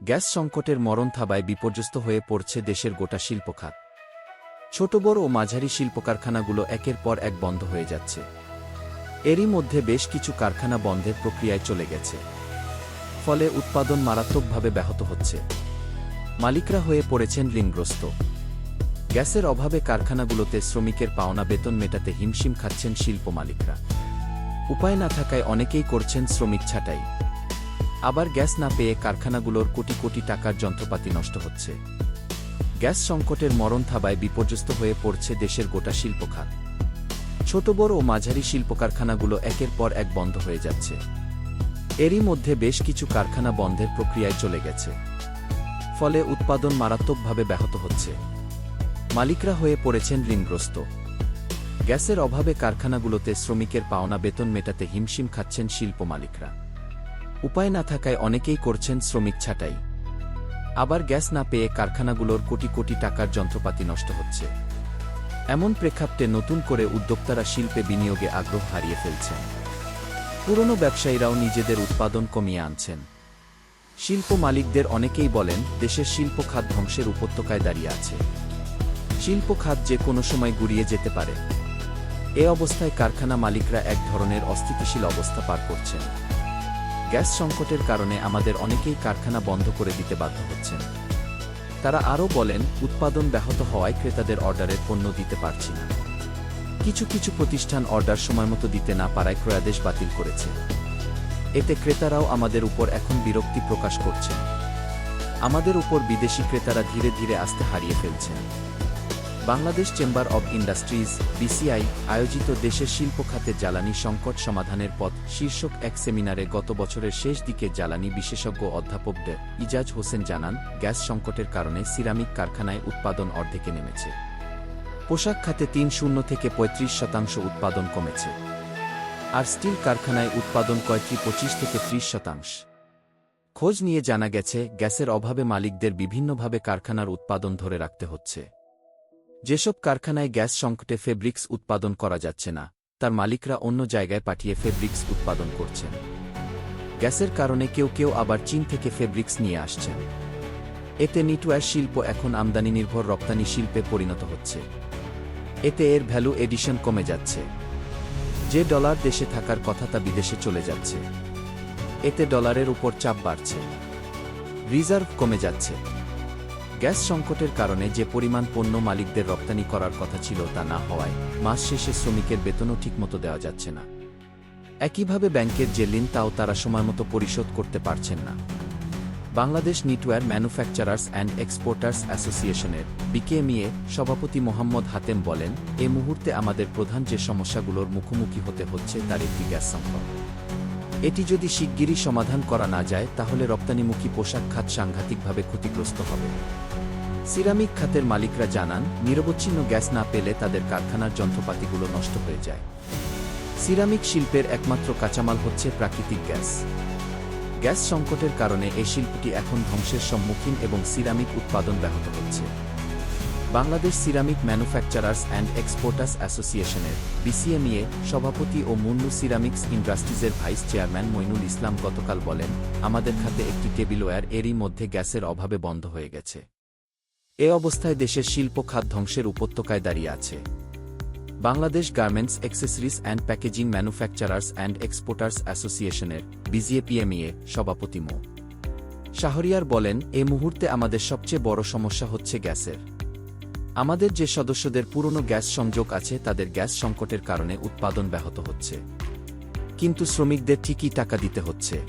Gas সংকটের মরণ থাবায় বিপর্যস্ত হয়ে পড়ছে দেশের গোটা শিল্পখাত। ছোট বড় ও মাঝারি শিল্পকারখানাগুলো একের পর এক বন্ধ হয়ে যাচ্ছে। এরই মধ্যে বেশ কিছু কারখানা বন্ধের প্রক্রিয়ায় চলে গেছে। ফলে উৎপাদন মারাত্মকভাবে ব্যাহত হচ্ছে। মালিকরা হয়ে পড়েছেন ঋণগ্রস্ত। গ্যাসের অভাবে কারখানাগুলোতে শ্রমিকের পাওনা বেতন মেটাতে হিমশিম খাচ্ছেন শিল্প মালিকরা। উপায় না থাকায় অনেকেই করছেন শ্রমিক ছাঁটাই। আবার গ্যাস না পেয়ে কারখানাগুলোর কোটি কোটি টাকার যন্ত্রপাতি নষ্ট হচ্ছে। গ্যাস সংকটের মরণ থাবায় বিপর্যস্ত হয়ে পড়ছে দেশের গোটা শিল্পখাত। ছোট বড় ও মাঝারি শিল্পকারখানাগুলো একের পর এক বন্ধ হয়ে যাচ্ছে। এরই মধ্যে বেশ কিছু কারখানা বন্ধের প্রক্রিয়ায় চলে গেছে। ফলে উৎপাদন মারাত্মকভাবে ব্যাহত হচ্ছে। মালিকরা হয়ে পড়েছেন ঋণগ্রস্ত। গ্যাসের অভাবে কারখানাগুলোতে শ্রমিকের পাওনা বেতন মেটাতে হিমশিম খাচ্ছেন শিল্প মালিকরা। উপায় না থাকায় অনেকেই করছেন শ্রমিক ছাঁটাই। আবার গ্যাস না পেয়ে কারখানাগুলোর কোটি কোটি টাকার যন্ত্রপাতি নষ্ট হচ্ছে। এমন প্রেক্ষাপটে নতুন করে উদ্যোক্তারা শিল্পে বিনিয়োগে আগ্রহ হারিয়ে ফেলছেন। পুরনো ব্যবসায়ীরাও নিজেদের উৎপাদন কমিয়ে আনছেন। শিল্প মালিকদের অনেকেই বলেন, দেশের শিল্প খাত ধ্বংসের উপত্যকায় দাঁড়িয়ে আছে। শিল্প খাত যে কোনো সময় গুড়িয়ে যেতে পারে। এ অবস্থায় কারখানা মালিকরা এক ধরনের অস্থিতিশীল অবস্থা পার করছেন। গ্যাস সংকটের কারণে আমাদের অনেকেই কারখানা বন্ধ করে দিতে বাধ্য হচ্ছেন। তারা আরও বলেন, উৎপাদন ব্যাহত হওয়ায় ক্রেতাদের অর্ডারের পণ্য দিতে পারছি না। কিছু কিছু প্রতিষ্ঠান অর্ডার সময়মতো দিতে না পারায় ক্রয়াদেশ বাতিল করেছে। এতে ক্রেতারাও আমাদের উপর এখন বিরক্তি প্রকাশ করছেন। আমাদের উপর বিদেশি ক্রেতারা ধীরে ধীরে আস্থা হারিয়ে ফেলছেন। Bangladesh chamber of industries (BCI) আয়োজিত দেশের শিল্প খাতে জ্বালানি সংকট সমাধানের পথ শীর্ষক এক সেমিনারে গত বছরের শেষ দিকে জ্বালানি বিশেষজ্ঞ অধ্যাপক ড. ইজাজ হোসেন জানান, গ্যাস সংকটের কারণে সিরামিক কারখানায় উৎপাদন অর্ধেকে নেমেছে। পোশাক খাতে ৩০ থেকে ৩৫% উৎপাদন কমেছে। আর স্টিল কারখানায় উৎপাদন কয়েকটি ২৫ থেকে ৩০%। খোঁজ নিয়ে জানা গেছে, গ্যাসের অভাবে মালিকদের বিভিন্নভাবে কারখানার উৎপাদন ধরে রাখতে হচ্ছে। যেসব কারখানায় গ্যাস সংকটে ফেব্রিক্স উৎপাদন করা যাচ্ছে না, তার মালিকরা অন্য জায়গায় পাঠিয়ে ফেব্রিক্স উৎপাদন করছেন। গ্যাসের কারণে কেউ কেউ আবার চীন থেকে ফেব্রিক্স নিয়ে আসছেন। এতে নিটওয়্যার শিল্প এখন আমদানি নির্ভর রপ্তানি শিল্পে পরিণত হচ্ছে। এতে এর ভ্যালু এডিশন কমে যাচ্ছে। যে ডলার দেশে থাকার কথা তা বিদেশে চলে যাচ্ছে। এতে ডলারের উপর চাপ বাড়ছে। রিজার্ভ কমে যাচ্ছে। গ্যাস সংকটের কারণে যে পরিমাণ পণ্য মালিকদের রপ্তানি করার কথা ছিল তা না হওয়ায় মাস শেষে শ্রমিকের বেতনও ঠিকমতো দেওয়া যাচ্ছে না। একইভাবে ব্যাংকের যে ঋণ তাও তারা সময়মতো পরিশোধ করতে পারছেন না। Bangladesh knitwear manufacturers and exporters অ্যাসোসিয়েশনের (BKMEA) সভাপতি মোহাম্মদ হাতেম বলেন, এ মুহূর্তে আমাদের প্রধান যে সমস্যাগুলোর মুখোমুখি হতে হচ্ছে তার একটি গ্যাস সংকট। এটি যদি শিগগিরই সমাধান করা না যায় তাহলে রপ্তানিমুখী পোশাক খাত সাংঘাতিকভাবে ক্ষতিগ্রস্ত হবে। সিরামিক খাতের মালিকরা জানান, নিরবচ্ছিন্ন গ্যাস না পেলে তাদের কারখানার যন্ত্রপাতিগুলো নষ্ট হয়ে যায়। সিরামিক শিল্পের একমাত্র কাঁচামাল হচ্ছে প্রাকৃতিক গ্যাস। গ্যাস সংকটের কারণে এই শিল্পটি এখন ধ্বংসের সম্মুখীন এবং সিরামিক উৎপাদন ব্যাহত হচ্ছে। Bangladesh ceramic manufacturers and exporters অ্যাসোসিয়েশনের (BCMEA) সভাপতি ও মুন্নু সিরামিক্স ইন্ডাস্ট্রিজের ভাইস চেয়ারম্যান মইনুল ইসলাম গতকাল বলেন, আমাদের খাতে একটি টেবিলওয়্যার এরই মধ্যে গ্যাসের অভাবে বন্ধ হয়ে গেছে। এ অবস্থায় দেশের শিল্প খাত ধ্বংসের উপত্যকায় দাঁড়িয়ে আছে। Bangladesh garments accessories and packaging manufacturers and exporters অ্যাসোসিয়েশনের (BGAPMEA) সভাপতি মো. শাহরিয়ার বলেন, এ মুহূর্তে আমাদের সবচেয়ে বড় সমস্যা হচ্ছে গ্যাসের। আমাদের যে সদস্যদের পুরনো গ্যাস সংযোগ আছে তাদের গ্যাস সংকটের কারণে উৎপাদন ব্যাহত হচ্ছে। কিন্তু শ্রমিকদের ঠিকই টাকা দিতে হচ্ছে।